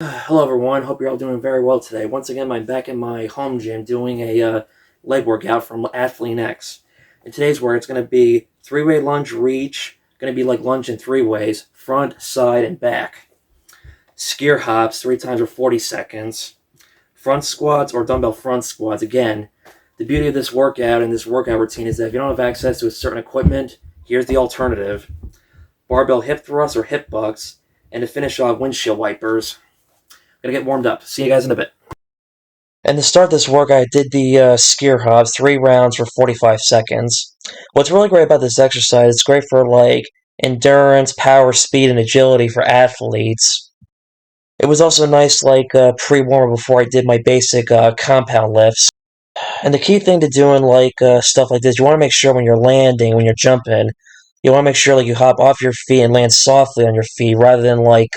Hello everyone, hope you're all doing very well today. Once again, I'm back in my home gym doing a leg workout from Athlete X. In today's work, it's going to be 3-way lunge reach, going to be like lunge in 3 ways, front, side, and back. Skier hops 3 times for 40 seconds. Front squats or dumbbell front squats. Again, the beauty of this workout and this workout routine is that if you don't have access to a certain equipment, here's the alternative. Barbell hip thrusts or hip bucks, and to finish off, windshield wipers. Gonna get warmed up. See you guys in a bit. And to start this work, I did the skier hops, 3 rounds for 45 seconds. What's really great about this exercise, it's great for like endurance, power, speed, and agility for athletes. It was also nice like pre-warmer before I did my basic compound lifts. And the key thing to doing like stuff like this, you want to make sure when you're landing, when you're jumping, you want to make sure like you hop off your feet and land softly on your feet rather than like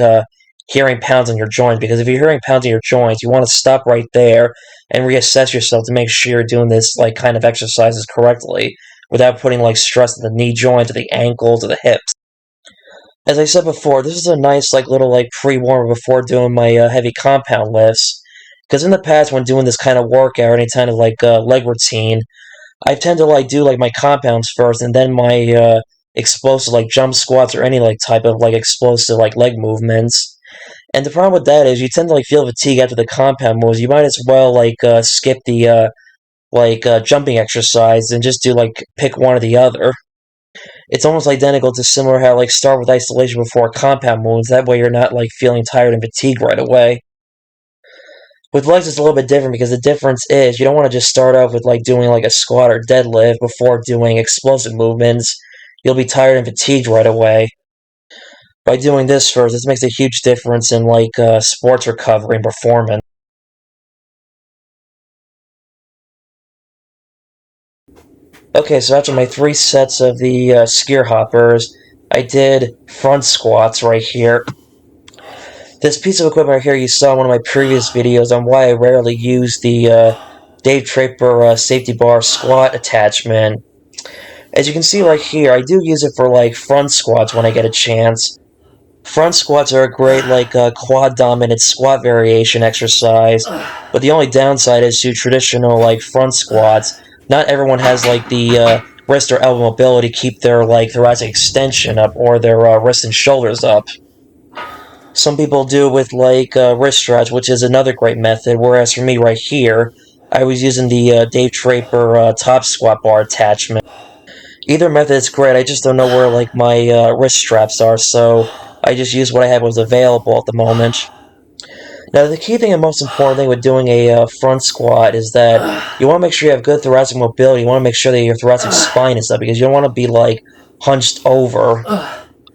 hearing pounds on your joints. Because if you're hearing pounds on your joints, you want to stop right there and reassess yourself to make sure you're doing this like kind of exercises correctly without putting like stress to the knee joints or the ankles or the hips. As I said before, this is a nice like little like pre-warmer before doing my heavy compound lifts. Because in the past, when doing this kind of workout or any kind of like leg routine, I tend to like do like my compounds first and then my explosive like jump squats or any like type of like explosive like leg movements. And the problem with that is you tend to like feel fatigue after the compound moves. You might as well like skip the jumping exercise and just do like pick one or the other. It's almost identical to similar how like start with isolation before compound moves. That way you're not like feeling tired and fatigued right away. With legs, it's a little bit different because the difference is you don't want to just start off with like doing like a squat or deadlift before doing explosive movements. You'll be tired and fatigued right away. By doing this first, this makes a huge difference in like sports recovery and performance. Okay, so after my 3 sets of the skier hoppers, I did front squats right here. This piece of equipment right here you saw in one of my previous videos on why I rarely use the Dave Draper safety bar squat attachment. As you can see right here, I do use it for like front squats when I get a chance. Front squats are a great like quad dominant squat variation exercise, but the only downside is to traditional like front squats. Not everyone has like the wrist or elbow mobility to keep their like thoracic extension up or their wrist and shoulders up. Some people do it with like wrist stretch, which is another great method. Whereas for me right here, I was using the Dave Draper top squat bar attachment. Either method is great. I just don't know where like my wrist straps are, so I just used what I had was available at the moment. Now, the key thing and most important thing with doing a front squat is that you want to make sure you have good thoracic mobility. You want to make sure that your thoracic spine is up because you don't want to be like hunched over.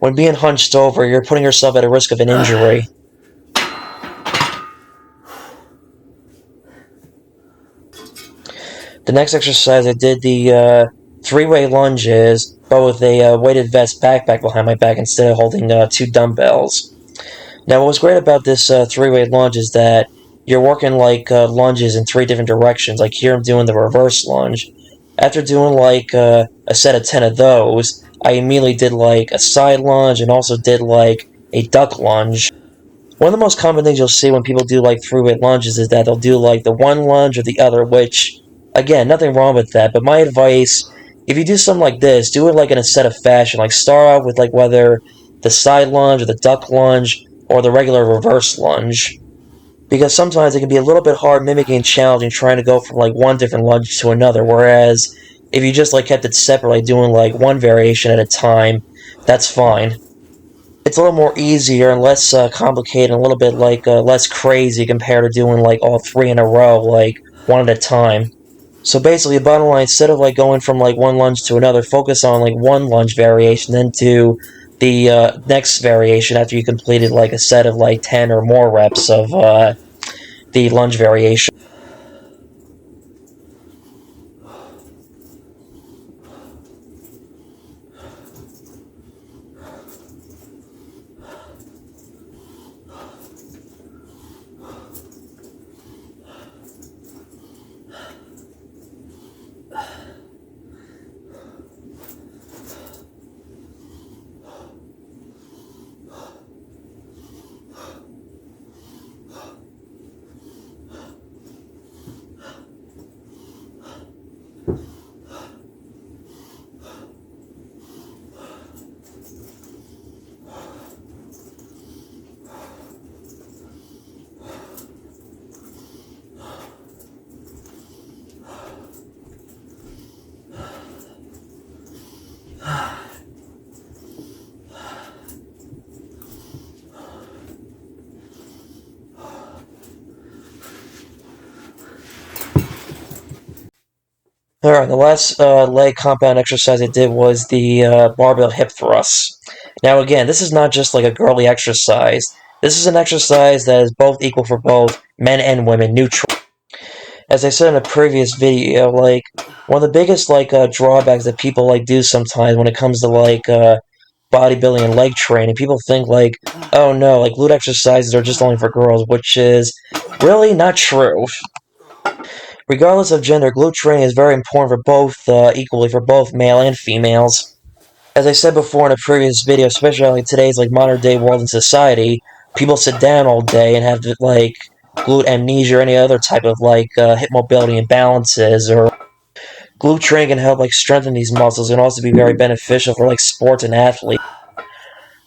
When being hunched over, you're putting yourself at a risk of an injury. The next exercise, I did the 3-way lunges, but with a weighted vest backpack behind my back instead of holding 2 dumbbells. Now, what was great about this 3-way lunge is that you're working like lunges in 3 different directions. Like here, I'm doing the reverse lunge. After doing like a set of 10 of those, I immediately did like a side lunge and also did like a duck lunge. One of the most common things you'll see when people do like 3-way lunges is that they'll do like the one lunge or the other, which, again, nothing wrong with that. But my advice, if you do something like this, do it like in a set of fashion. Like start off with like whether the side lunge or the duck lunge or the regular reverse lunge. Because sometimes it can be a little bit hard mimicking and challenging trying to go from like one different lunge to another. Whereas if you just like kept it separate, like doing like one variation at a time, that's fine. It's a little more easier and less complicated and a little bit like less crazy compared to doing like all 3 in a row, like one at a time. So basically, bottom line, instead of like going from like one lunge to another, focus on like one lunge variation, then do the next variation after you completed like a set of like 10 or more reps of the lunge variation. Alright, the last leg compound exercise I did was the barbell hip thrusts. Now again, this is not just like a girly exercise. This is an exercise that is both equal for both men and women, neutral. As I said in a previous video, like, one of the biggest, like, drawbacks that people, like, do sometimes when it comes to, like, bodybuilding and leg training, people think, like, oh no, like, glute exercises are just only for girls, which is really not true. Regardless of gender, glute training is very important for both, equally for both male and females. As I said before in a previous video, especially in today's, like, modern day world and society, people sit down all day and have, like, glute amnesia or any other type of, like, hip mobility imbalances, or glute training can help, like, strengthen these muscles and also be very beneficial for, like, sports and athletes.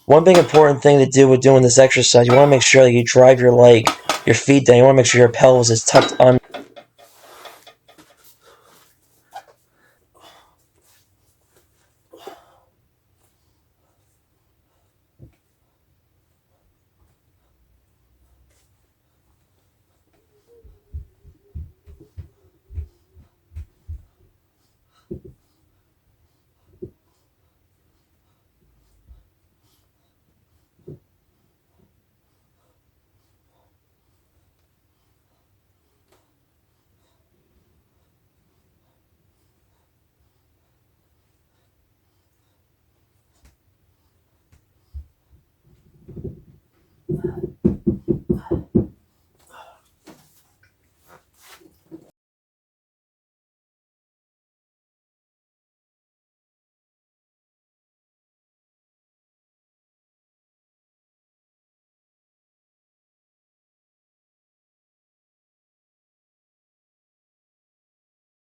One big important thing to do with doing this exercise, you want to make sure that you drive your, like, your feet down. You want to make sure your pelvis is tucked under.